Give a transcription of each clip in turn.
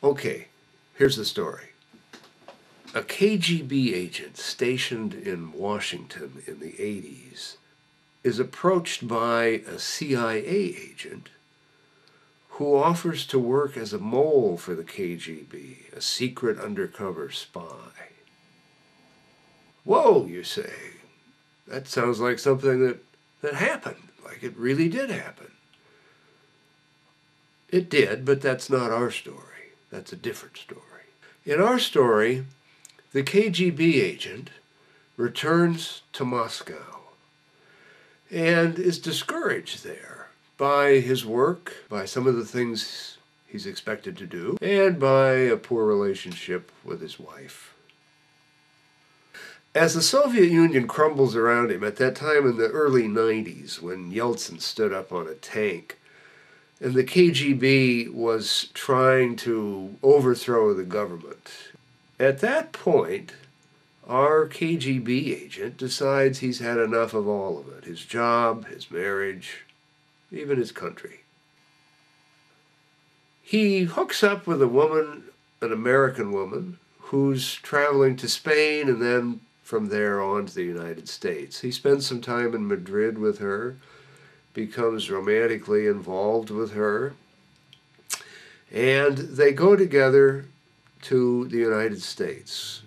Okay, here's the story. A KGB agent stationed in Washington in the 80s is approached by a CIA agent who offers to work as a mole for the KGB, a secret undercover spy. Whoa, you say. That sounds like something that happened, like it really did happen. It did, but that's not our story. That's a different story. In our story, the KGB agent returns to Moscow and is discouraged there by his work, by some of the things he's expected to do, and by a poor relationship with his wife. As the Soviet Union crumbles around him at that time in the early 90s, when Yeltsin stood up on a tank, and the KGB was trying to overthrow the government, at that point, our KGB agent decides he's had enough of all of it. His job, his marriage, even his country. He hooks up with a woman, an American woman, who's traveling to Spain and then from there on to the United States. He spends some time in Madrid with her, becomes romantically involved with her, and they go together to the United States.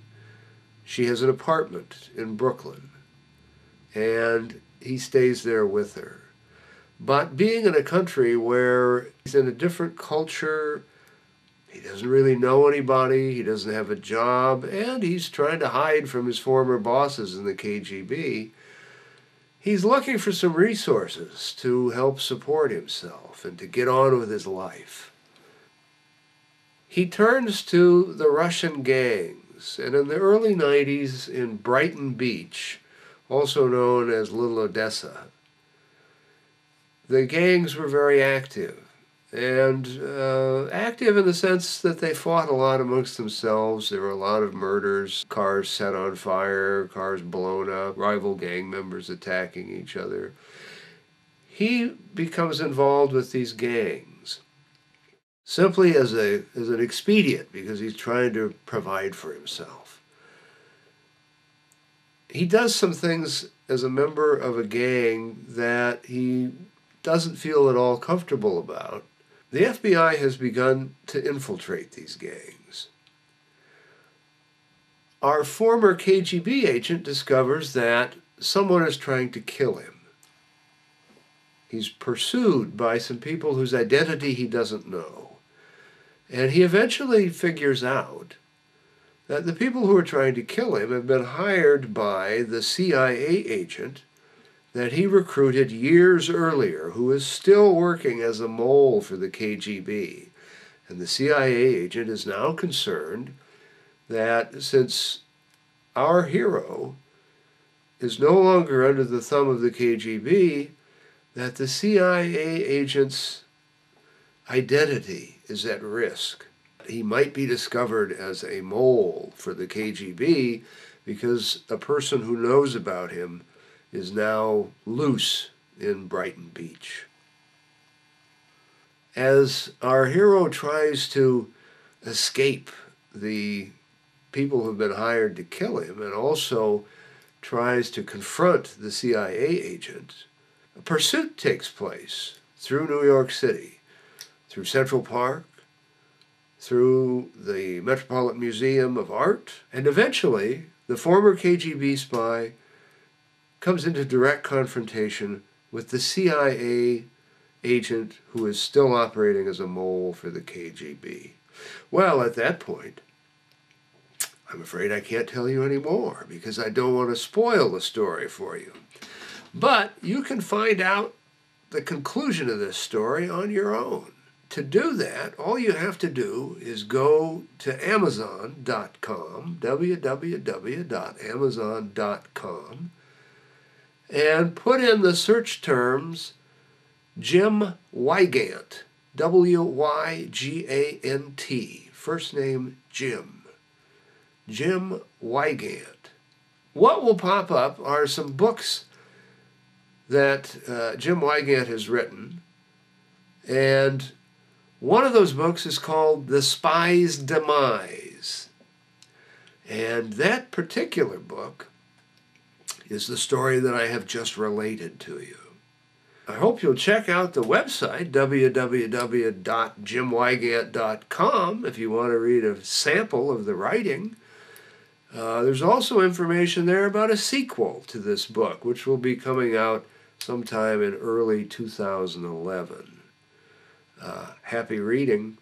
She has an apartment in Brooklyn, and he stays there with her. But being in a country where he's in a different culture, he doesn't really know anybody, he doesn't have a job, and he's trying to hide from his former bosses in the KGB, he's looking for some resources to help support himself and to get on with his life. He turns to the Russian gangs, and in the early 90s in Brighton Beach, also known as Little Odessa, the gangs were very active, and active in the sense that they fought a lot amongst themselves. There were a lot of murders, cars set on fire, cars blown up, rival gang members attacking each other. He becomes involved with these gangs simply as an expedient because he's trying to provide for himself. He does some things as a member of a gang that he doesn't feel at all comfortable about. The FBI has begun to infiltrate these gangs. Our former KGB agent discovers that someone is trying to kill him. He's pursued by some people whose identity he doesn't know. And he eventually figures out that the people who are trying to kill him have been hired by the CIA agent that he recruited years earlier, who is still working as a mole for the KGB. And the CIA agent is now concerned that since our hero is no longer under the thumb of the KGB, that the CIA agent's identity is at risk. He might be discovered as a mole for the KGB because a person who knows about him is now loose in Brighton Beach. As our hero tries to escape the people who've been hired to kill him and also tries to confront the CIA agent, a pursuit takes place through New York City, through Central Park, through the Metropolitan Museum of Art, and eventually the former KGB spy comes into direct confrontation with the CIA agent who is still operating as a mole for the KGB. Well, at that point, I'm afraid I can't tell you any more because I don't want to spoil the story for you. But you can find out the conclusion of this story on your own. To do that, all you have to do is go to Amazon.com, www.amazon.com, and put in the search terms Jim Wygant, W-Y-G-A-N-T, first name Jim Wygant. What will pop up are some books that Jim Wygant has written, and One of those books is called The Spy's Demise. And that particular book is the story that I have just related to you. I hope you'll check out the website, www.jimwygant.com, if you want to read a sample of the writing. There's also information there about a sequel to this book, which will be coming out sometime in early 2011. Happy reading.